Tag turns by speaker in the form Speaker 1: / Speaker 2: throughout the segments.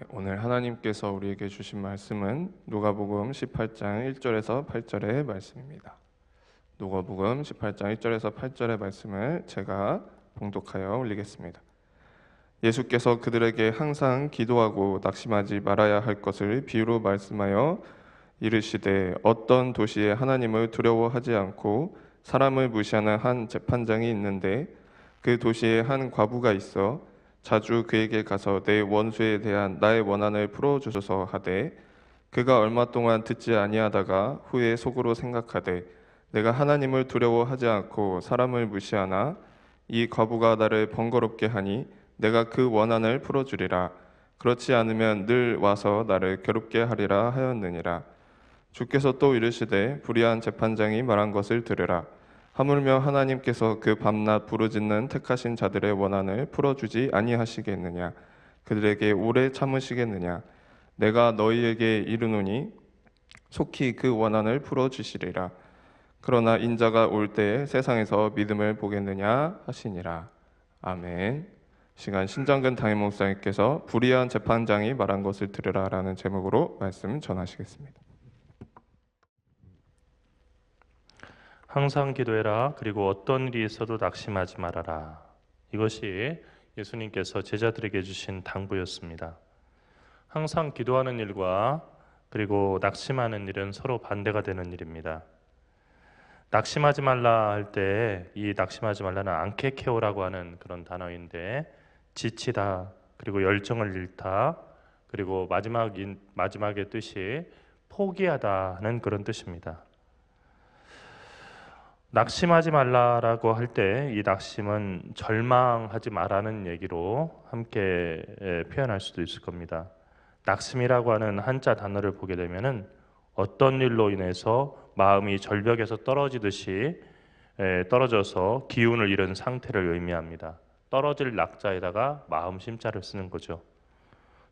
Speaker 1: 오늘 하나님께서 우리에게 주신 말씀은 누가복음 18장 1절에서 8절의 말씀입니다. 누가복음 18장 1절에서 8절의 말씀을 제가 봉독하여 올리겠습니다. 예수께서 그들에게 항상 기도하고 낙심하지 말아야 할 것을 비유로 말씀하여 이르시되 어떤 도시에 하나님을 두려워하지 않고 사람을 무시하는 한 재판장이 있는데 그 도시에 한 과부가 있어 자주 그에게 가서 내 원수에 대한 나의 원한을 풀어주소서 하되 그가 얼마 동안 듣지 아니하다가 후에 속으로 생각하되 내가 하나님을 두려워하지 않고 사람을 무시하나 이 과부가 나를 번거롭게 하니 내가 그 원한을 풀어주리라. 그렇지 않으면 늘 와서 나를 괴롭게 하리라 하였느니라. 주께서 또 이르시되 불의한 재판장이 말한 것을 들으라. 하물며 하나님께서 그 밤낮 부르짖는 택하신 자들의 원한을 풀어주지 아니하시겠느냐? 그들에게 오래 참으시겠느냐? 내가 너희에게 이르노니 속히 그 원한을 풀어주시리라. 그러나 인자가 올 때에 세상에서 믿음을 보겠느냐 하시니라. 아멘. 시간 신정근 담임 목사님께서 불의한 재판장이 말한 것을 들으라라는 제목으로 말씀 전하시겠습니다.
Speaker 2: 항상 기도해라. 그리고 어떤 일이 있어도 낙심하지 말아라. 이것이 예수님께서 제자들에게 주신 당부였습니다. 항상 기도하는 일과 그리고 낙심하는 일은 서로 반대가 되는 일입니다. 낙심하지 말라 할 때 이 낙심하지 말라는 앙케케오라고 하는 그런 단어인데 지치다, 그리고 열정을 잃다, 그리고 마지막의 뜻이 포기하다 하는 그런 뜻입니다. 낙심하지 말라라고 할 때 이 낙심은 절망하지 말라는 얘기로 함께 표현할 수도 있을 겁니다. 낙심이라고 하는 한자 단어를 보게 되면은 어떤 일로 인해서 마음이 절벽에서 떨어지듯이 떨어져서 기운을 잃은 상태를 의미합니다. 떨어질 낙자에다가 마음 심자를 쓰는 거죠.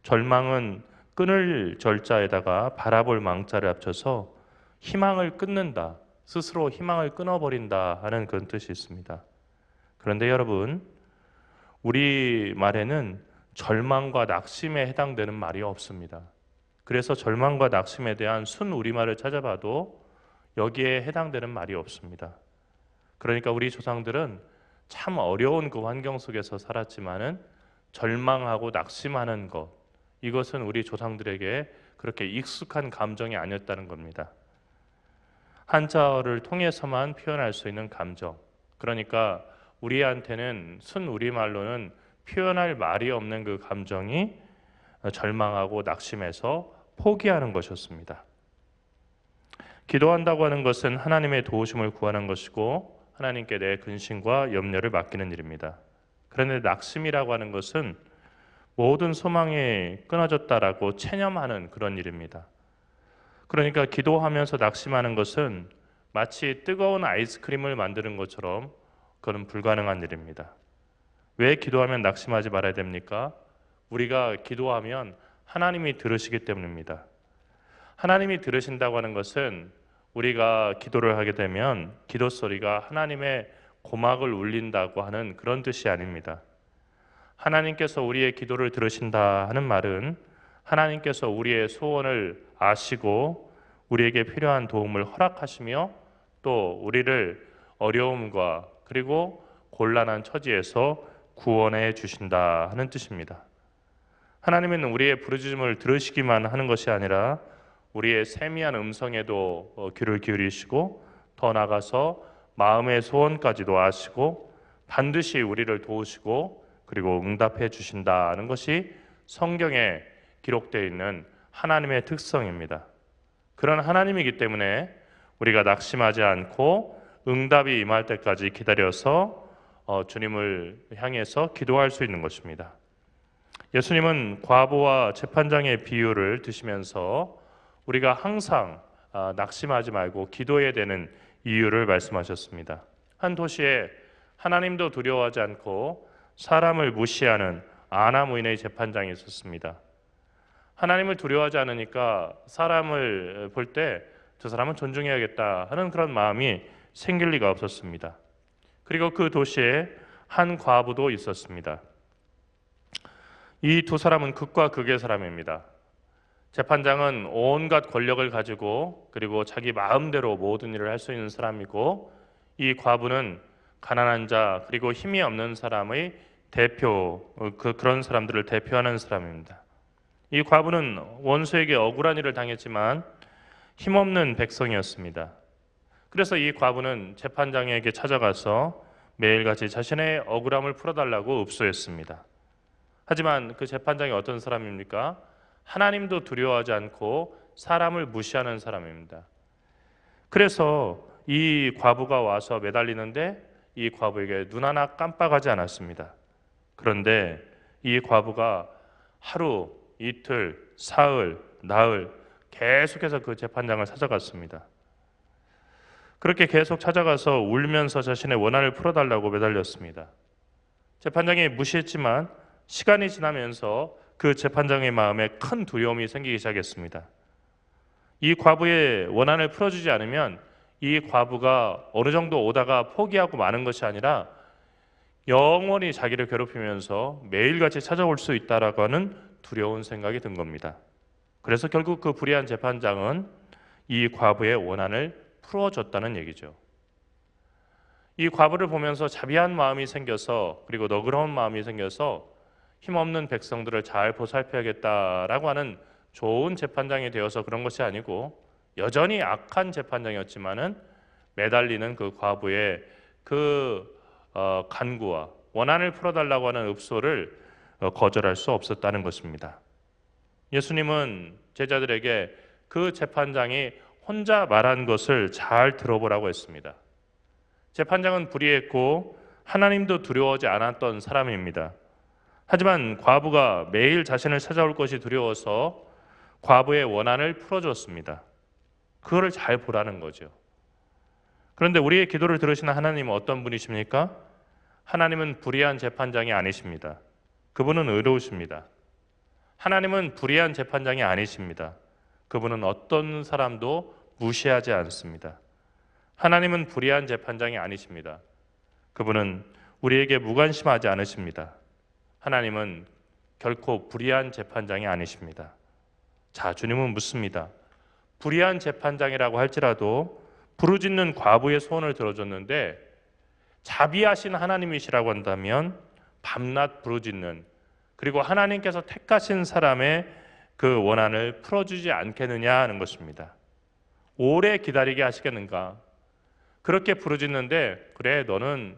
Speaker 2: 절망은 끊을 절자에다가 바라볼 망자를 합쳐서 희망을 끊는다, 스스로 희망을 끊어버린다 하는 그런 뜻이 있습니다. 그런데 여러분, 우리 말에는 절망과 낙심에 해당되는 말이 없습니다. 그래서 절망과 낙심에 대한 순 우리말을 찾아봐도 여기에 해당되는 말이 없습니다. 그러니까 우리 조상들은 참 어려운 그 환경 속에서 살았지만은 절망하고 낙심하는 것, 이것은 우리 조상들에게 그렇게 익숙한 감정이 아니었다는 겁니다. 한자어를 통해서만 표현할 수 있는 감정, 그러니까 우리한테는 순 우리말로는 표현할 말이 없는 그 감정이 절망하고 낙심해서 포기하는 것이었습니다. 기도한다고 하는 것은 하나님의 도우심을 구하는 것이고 하나님께 내 근심과 염려를 맡기는 일입니다. 그런데 낙심이라고 하는 것은 모든 소망이 끊어졌다라고 체념하는 그런 일입니다. 그러니까 기도하면서 낙심하는 것은 마치 뜨거운 아이스크림을 만드는 것처럼 그건 불가능한 일입니다. 왜 기도하면 낙심하지 말아야 됩니까? 우리가 기도하면 하나님이 들으시기 때문입니다. 하나님이 들으신다고 하는 것은 우리가 기도를 하게 되면 기도 소리가 하나님의 고막을 울린다고 하는 그런 뜻이 아닙니다. 하나님께서 우리의 기도를 들으신다 하는 말은 하나님께서 우리의 소원을 아시고 우리에게 필요한 도움을 허락하시며 또 우리를 어려움과 그리고 곤란한 처지에서 구원해 주신다 하는 뜻입니다. 하나님은 우리의 부르짖음을 들으시기만 하는 것이 아니라 우리의 세미한 음성에도 귀를 기울이시고 더 나아가서 마음의 소원까지도 아시고 반드시 우리를 도우시고 그리고 응답해 주신다는 것이 성경에 기록되어 있는 하나님의 특성입니다. 그런 하나님이기 때문에 우리가 낙심하지 않고 응답이 임할 때까지 기다려서 주님을 향해서 기도할 수 있는 것입니다. 예수님은 과부와 재판장의 비유를 드시면서 우리가 항상 낙심하지 말고 기도해야 되는 이유를 말씀하셨습니다. 한 도시에 하나님도 두려워하지 않고 사람을 무시하는 아나무인의 재판장이 있었습니다. 하나님을 두려워하지 않으니까 사람을 볼 때 저 사람은 존중해야겠다 하는 그런 마음이 생길 리가 없었습니다. 그리고 그 도시에 한 과부도 있었습니다. 이 두 사람은 극과 극의 사람입니다. 재판장은 온갖 권력을 가지고 그리고 자기 마음대로 모든 일을 할 수 있는 사람이고, 이 과부는 가난한 자 그리고 힘이 없는 사람의 대표, 그런 사람들을 대표하는 사람입니다. 이 과부는 원수에게 억울한 일을 당했지만 힘없는 백성이었습니다. 그래서 이 과부는 재판장에게 찾아가서 매일같이 자신의 억울함을 풀어달라고 읍소했습니다. 하지만 그 재판장이 어떤 사람입니까? 하나님도 두려워하지 않고 사람을 무시하는 사람입니다. 그래서 이 과부가 와서 매달리는데 이 과부에게 눈 하나 깜빡하지 않았습니다. 그런데 이 과부가 하루, 이틀, 사흘, 나흘 계속해서 그 재판장을 찾아갔습니다. 그렇게 계속 찾아가서 울면서 자신의 원한을 풀어달라고 매달렸습니다. 재판장이 무시했지만 시간이 지나면서 그 재판장의 마음에 큰 두려움이 생기기 시작했습니다. 이 과부의 원한을 풀어주지 않으면 이 과부가 어느 정도 오다가 포기하고 마는 것이 아니라 영원히 자기를 괴롭히면서 매일같이 찾아올 수 있다라고 하는 두려운 생각이 든 겁니다. 그래서 결국 그 불의한 재판장은 이 과부의 원한을 풀어줬다는 얘기죠. 이 과부를 보면서 자비한 마음이 생겨서, 그리고 너그러운 마음이 생겨서 힘없는 백성들을 잘 보살펴야겠다라고 하는 좋은 재판장이 되어서 그런 것이 아니고, 여전히 악한 재판장이었지만은 매달리는 그 과부의 그 간구와 원한을 풀어달라고 하는 읍소를 거절할 수 없었다는 것입니다. 예수님은 제자들에게 그 재판장이 혼자 말한 것을 잘 들어보라고 했습니다. 재판장은 불의했고 하나님도 두려워하지 않았던 사람입니다. 하지만 과부가 매일 자신을 찾아올 것이 두려워서 과부의 원한을 풀어줬습니다. 그거를 잘 보라는 거죠. 그런데 우리의 기도를 들으시는 하나님은 어떤 분이십니까? 하나님은 불의한 재판장이 아니십니다. 그분은 의로우십니다. 하나님은 불의한 재판장이 아니십니다. 그분은 어떤 사람도 무시하지 않습니다. 하나님은 불의한 재판장이 아니십니다. 그분은 우리에게 무관심하지 않으십니다. 하나님은 결코 불의한 재판장이 아니십니다. 자, 주님은 묻습니다. 불의한 재판장이라고 할지라도 부르짖는 과부의 소원을 들어줬는데 자비하신 하나님이시라고 한다면 밤낮 부르짖는, 그리고 하나님께서 택하신 사람의 그 원한을 풀어주지 않겠느냐 하는 것입니다. 오래 기다리게 하시겠는가? 그렇게 부르짖는데 그래, 너는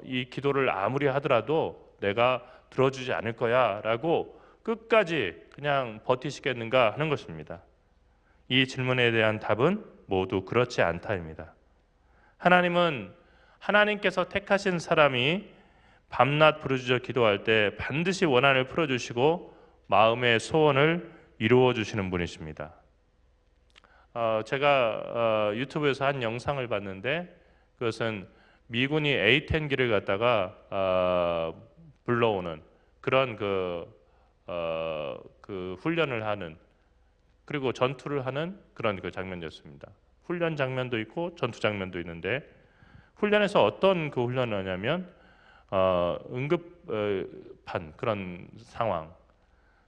Speaker 2: 이 기도를 아무리 하더라도 내가 들어주지 않을 거야 라고 끝까지 그냥 버티시겠는가 하는 것입니다. 이 질문에 대한 답은 모두 그렇지 않다입니다. 하나님은 하나님께서 택하신 사람이 밤낮 부르짖어 기도할 때 반드시 원한을 풀어주시고 마음의 소원을 이루어 주시는 분이십니다. 제가 유튜브에서 한 영상을 봤는데, 그것은 미군이 A-10기를 갖다가 불러오는 그런 그 훈련을 하는, 그리고 전투를 하는 그런 그 장면이었습니다. 훈련 장면도 있고 전투 장면도 있는데, 훈련에서 어떤 그 훈련을 하냐면 응급판 그런 상황,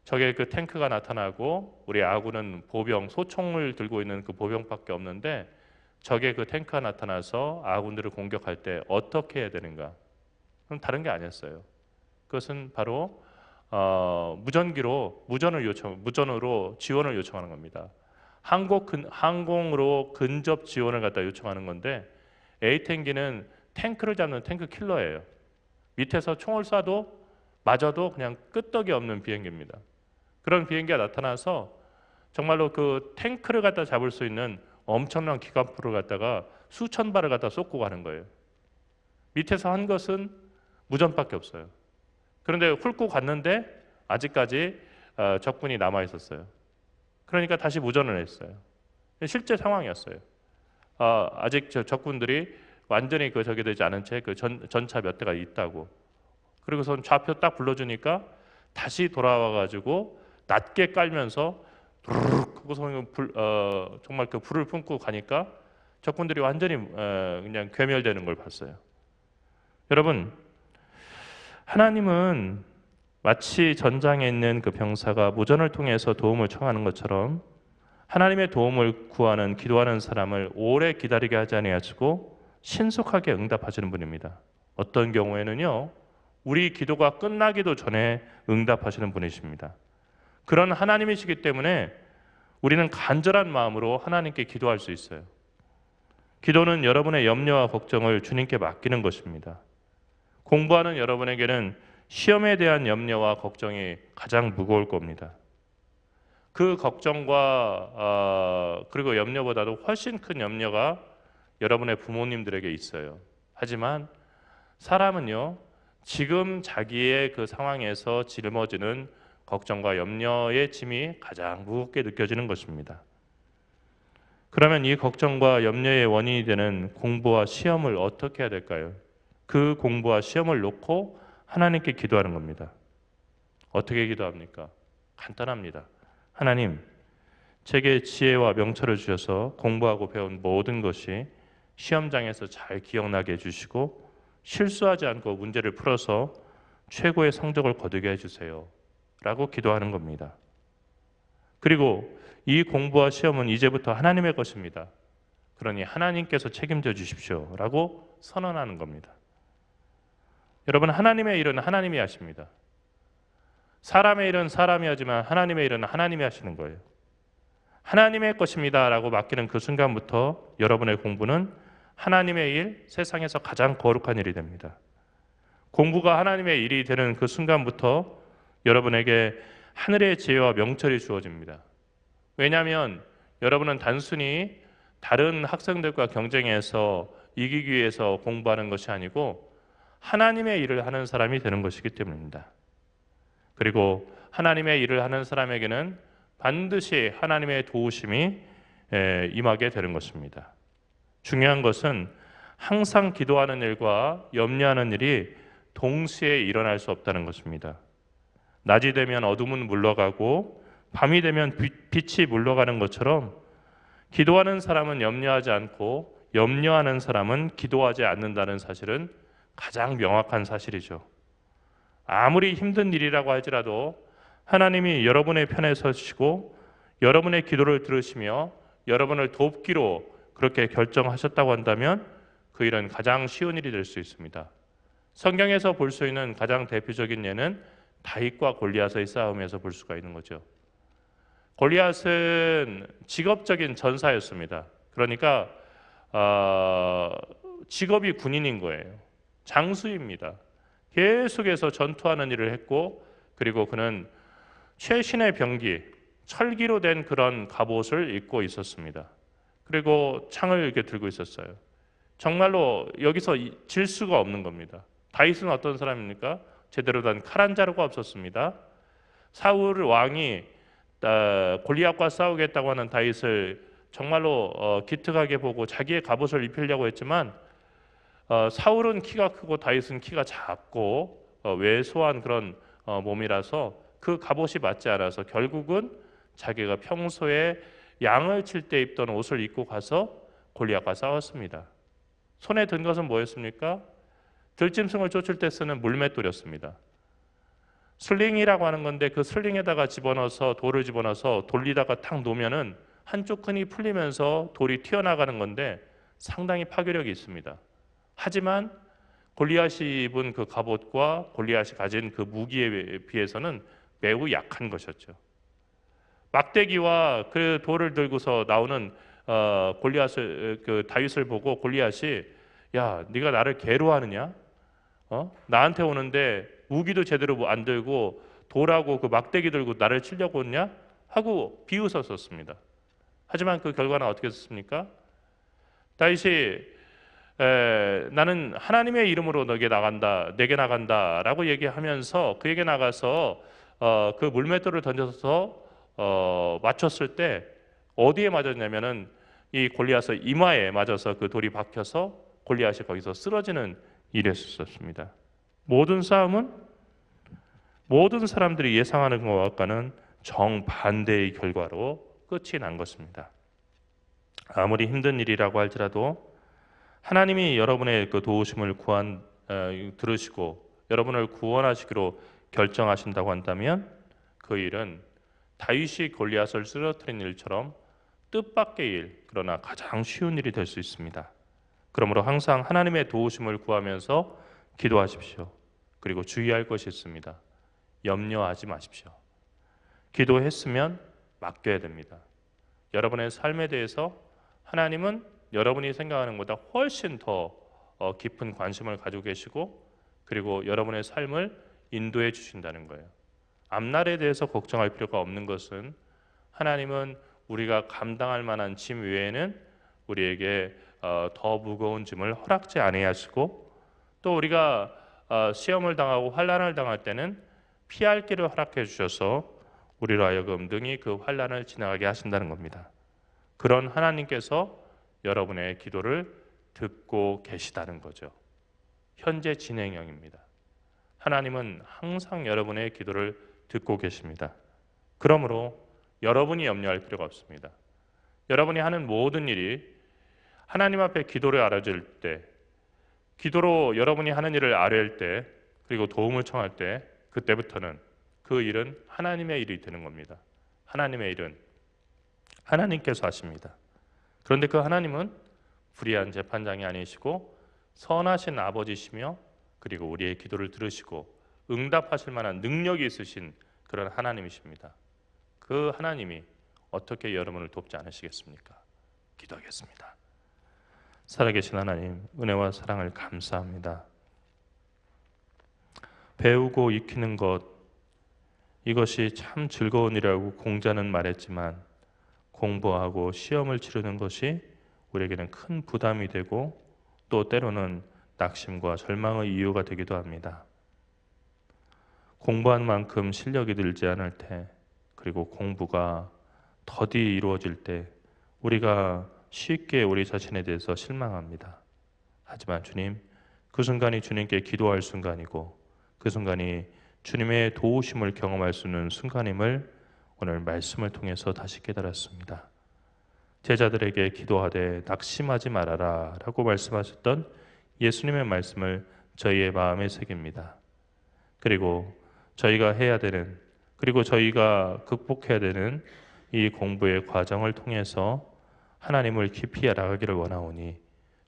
Speaker 2: 적의 그 탱크가 나타나고 우리 아군은 보병, 소총을 들고 있는 그 보병밖에 없는데 적의 그 탱크가 나타나서 아군들을 공격할 때 어떻게 해야 되는가? 그럼 다른 게 아니었어요. 그것은 바로 무전으로 지원을 요청하는 겁니다. 항공으로 근접 지원을 갖다 요청하는 건데, A-10기는 탱크를 잡는 탱크 킬러예요. 밑에서 총을 쏴도 맞아도 그냥 끄떡이 없는 비행기입니다. 그런 비행기가 나타나서 정말로 그 탱크를 갖다 잡을 수 있는 엄청난 기관포를 갖다가 수천 발을 갖다 쏟고 가는 거예요. 밑에서 한 것은 무전밖에 없어요. 그런데 훑고 갔는데 아직까지 적군이 남아 있었어요. 그러니까 다시 무전을 했어요. 실제 상황이었어요. 아직 적군들이 완전히 저기 되지 않은 채 그 전차 몇 대가 있다고. 그리고선 좌표 딱 불러주니까 다시 돌아와가지고 낮게 깔면서 그곳은 정말 그 불을 품고 가니까 적군들이 완전히 그냥 괴멸되는 걸 봤어요. 여러분, 하나님은 마치 전장에 있는 그 병사가 무전을 통해서 도움을 청하는 것처럼 하나님의 도움을 구하는 기도하는 사람을 오래 기다리게 하지 아니하시고 신속하게 응답하시는 분입니다. 어떤 경우에는요, 우리 기도가 끝나기도 전에 응답하시는 분이십니다. 그런 하나님이시기 때문에 우리는 간절한 마음으로 하나님께 기도할 수 있어요. 기도는 여러분의 염려와 걱정을 주님께 맡기는 것입니다. 공부하는 여러분에게는 시험에 대한 염려와 걱정이 가장 무거울 겁니다. 그 걱정과 그리고 염려보다도 훨씬 큰 염려가 여러분의 부모님들에게 있어요. 하지만 사람은요, 지금 자기의 그 상황에서 짊어지는 걱정과 염려의 짐이 가장 무겁게 느껴지는 것입니다. 그러면 이 걱정과 염려의 원인이 되는 공부와 시험을 어떻게 해야 될까요? 그 공부와 시험을 놓고 하나님께 기도하는 겁니다. 어떻게 기도합니까? 간단합니다. 하나님, 제게 지혜와 명철을 주셔서 공부하고 배운 모든 것이 시험장에서 잘 기억나게 해주시고 실수하지 않고 문제를 풀어서 최고의 성적을 거두게 해주세요 라고 기도하는 겁니다. 그리고 이 공부와 시험은 이제부터 하나님의 것입니다. 그러니 하나님께서 책임져 주십시오 라고 선언하는 겁니다. 여러분, 하나님의 일은 하나님이 하십니다. 사람의 일은 사람이 하지만 하나님의 일은 하나님이 하시는 거예요. 하나님의 것입니다 라고 맡기는 그 순간부터 여러분의 공부는 하나님의 일, 세상에서 가장 거룩한 일이 됩니다. 공부가 하나님의 일이 되는 그 순간부터 여러분에게 하늘의 지혜와 명철이 주어집니다. 왜냐하면 여러분은 단순히 다른 학생들과 경쟁해서 이기기 위해서 공부하는 것이 아니고 하나님의 일을 하는 사람이 되는 것이기 때문입니다. 그리고 하나님의 일을 하는 사람에게는 반드시 하나님의 도우심이 임하게 되는 것입니다. 중요한 것은 항상 기도하는 일과 염려하는 일이 동시에 일어날 수 없다는 것입니다. 낮이 되면 어둠은 물러가고 밤이 되면 빛이 물러가는 것처럼 기도하는 사람은 염려하지 않고 염려하는 사람은 기도하지 않는다는 사실은 가장 명확한 사실이죠. 아무리 힘든 일이라고 할지라도 하나님이 여러분의 편에 서시고 여러분의 기도를 들으시며 여러분을 돕기로 그렇게 결정하셨다고 한다면 그 일은 가장 쉬운 일이 될 수 있습니다. 성경에서 볼 수 있는 가장 대표적인 예는 다윗과 골리앗의 싸움에서 볼 수가 있는 거죠. 골리앗은 직업적인 전사였습니다. 그러니까 직업이 군인인 거예요. 장수입니다. 계속해서 전투하는 일을 했고 그리고 그는 최신의 병기, 철기로 된 그런 갑옷을 입고 있었습니다. 그리고 창을 이렇게 들고 있었어요. 정말로 여기서 질 수가 없는 겁니다. 다윗은 어떤 사람입니까? 제대로 된 칼 한 자루가 없었습니다. 사울 왕이 골리앗과 싸우겠다고 하는 다윗을 정말로 기특하게 보고 자기의 갑옷을 입히려고 했지만 사울은 키가 크고 다윗은 키가 작고 왜소한 그런 몸이라서 그 갑옷이 맞지 않아서 결국은 자기가 평소에 양을 칠 때 입던 옷을 입고 가서 골리앗과 싸웠습니다. 손에 든 것은 뭐였습니까? 들짐승을 쫓을 때 쓰는 물맷돌이었습니다. 슬링이라고 하는 건데 그 슬링에다가 집어넣어서 돌을 집어넣어서 돌리다가 탁 놓으면은 한쪽 끈이 풀리면서 돌이 튀어나가는 건데 상당히 파괴력이 있습니다. 하지만 골리앗이 입은 그 갑옷과 골리앗이 가진 그 무기에 비해서는 매우 약한 것이었죠. 막대기와 그 돌을 들고서 나오는 골리앗을 그 다윗을 보고 골리앗이 야, 네가 나를 개로 하느냐? 나한테 오는데 무기도 제대로 안 들고 돌하고 그 막대기 들고 나를 치려고 오냐? 하고 비웃었었습니다. 하지만 그 결과는 어떻게 됐습니까? 다윗이 나는 하나님의 이름으로 내게 나간다라고 얘기하면서 그에게 나가서 그 물맷돌을 던져서 맞췄을 때 어디에 맞았냐면은 이 골리앗의 이마에 맞아서 그 돌이 박혀서 골리앗이 거기서 쓰러지는 일이었습니다. 모든 싸움은 모든 사람들이 예상하는 것과는 정반대의 결과로 끝이 난 것입니다. 아무리 힘든 일이라고 할지라도 하나님이 여러분의 그 도우심을 들으시고 여러분을 구원하시기로 결정하신다고 한다면 그 일은 다윗이 골리앗을 쓰러뜨린 일처럼 뜻밖의 일, 그러나 가장 쉬운 일이 될 수 있습니다. 그러므로 항상 하나님의 도우심을 구하면서 기도하십시오. 그리고 주의할 것이 있습니다. 염려하지 마십시오. 기도했으면 맡겨야 됩니다. 여러분의 삶에 대해서 하나님은 여러분이 생각하는 것보다 훨씬 더 깊은 관심을 가지고 계시고, 그리고 여러분의 삶을 인도해 주신다는 거예요. 앞날에 대해서 걱정할 필요가 없는 것은 하나님은 우리가 감당할 만한 짐 외에는 우리에게 더 무거운 짐을 허락지 아니하시고, 또 우리가 시험을 당하고 환난을 당할 때는 피할 길을 허락해 주셔서 우리로 하여금 능히 그 환난을 지나가게 하신다는 겁니다. 그런 하나님께서 여러분의 기도를 듣고 계시다는 거죠. 현재 진행형입니다. 하나님은 항상 여러분의 기도를 듣고 계십니다. 그러므로 여러분이 염려할 필요가 없습니다. 여러분이 하는 모든 일이 하나님 앞에 기도를 알아줄 때, 기도로 여러분이 하는 일을 아뢰일 때, 그리고 도움을 청할 때, 그때부터는 그 일은 하나님의 일이 되는 겁니다. 하나님의 일은 하나님께서 하십니다. 그런데 그 하나님은 불의한 재판장이 아니시고 선하신 아버지시며, 그리고 우리의 기도를 들으시고 응답하실 만한 능력이 있으신 그런 하나님이십니다. 그 하나님이 어떻게 여러분을 돕지 않으시겠습니까? 기도하겠습니다. 살아계신 하나님, 은혜와 사랑을 감사합니다. 배우고 익히는 것, 이것이 참 즐거운 일이라고 공자는 말했지만 공부하고 시험을 치르는 것이 우리에게는 큰 부담이 되고 또 때로는 낙심과 절망의 이유가 되기도 합니다. 공부한 만큼 실력이 늘지 않을 때, 그리고 공부가 더디 이루어질 때 우리가 쉽게 우리 자신에 대해서 실망합니다. 하지만 주님, 그 순간이 주님께 기도할 순간이고 그 순간이 주님의 도우심을 경험할 수 있는 순간임을 오늘 말씀을 통해서 다시 깨달았습니다. 제자들에게 기도하되 낙심하지 말아라 라고 말씀하셨던 예수님의 말씀을 저희의 마음에 새깁니다. 그리고 저희가 해야 되는, 그리고 저희가 극복해야 되는 이 공부의 과정을 통해서 하나님을 깊이 알아가기를 원하오니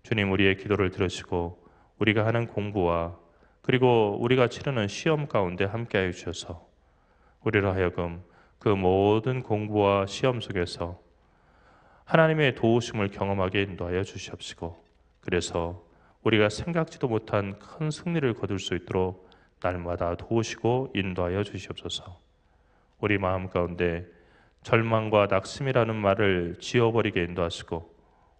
Speaker 2: 주님, 우리의 기도를 들으시고 우리가 하는 공부와 그리고 우리가 치르는 시험 가운데 함께하여 주셔서 우리로 하여금 그 모든 공부와 시험 속에서 하나님의 도우심을 경험하게 인도하여 주시옵시고, 그래서 우리가 생각지도 못한 큰 승리를 거둘 수 있도록 날마다 도우시고 인도하여 주시옵소서. 우리 마음 가운데 절망과 낙심이라는 말을 지워버리게 인도하시고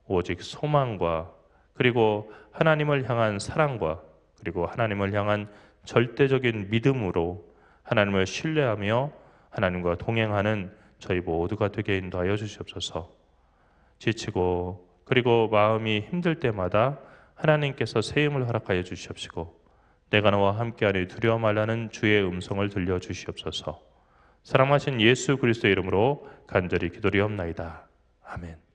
Speaker 2: 오직 소망과 그리고 하나님을 향한 사랑과 그리고 하나님을 향한 절대적인 믿음으로 하나님을 신뢰하며 하나님과 동행하는 저희 모두가 되게 인도하여 주시옵소서. 지치고 그리고 마음이 힘들 때마다 하나님께서 새 힘을 허락하여 주시옵시고 내가 너와 함께하니 두려워 말라는 주의 음성을 들려주시옵소서. 사랑하신 예수 그리스도의 이름으로 간절히 기도리옵나이다. 아멘.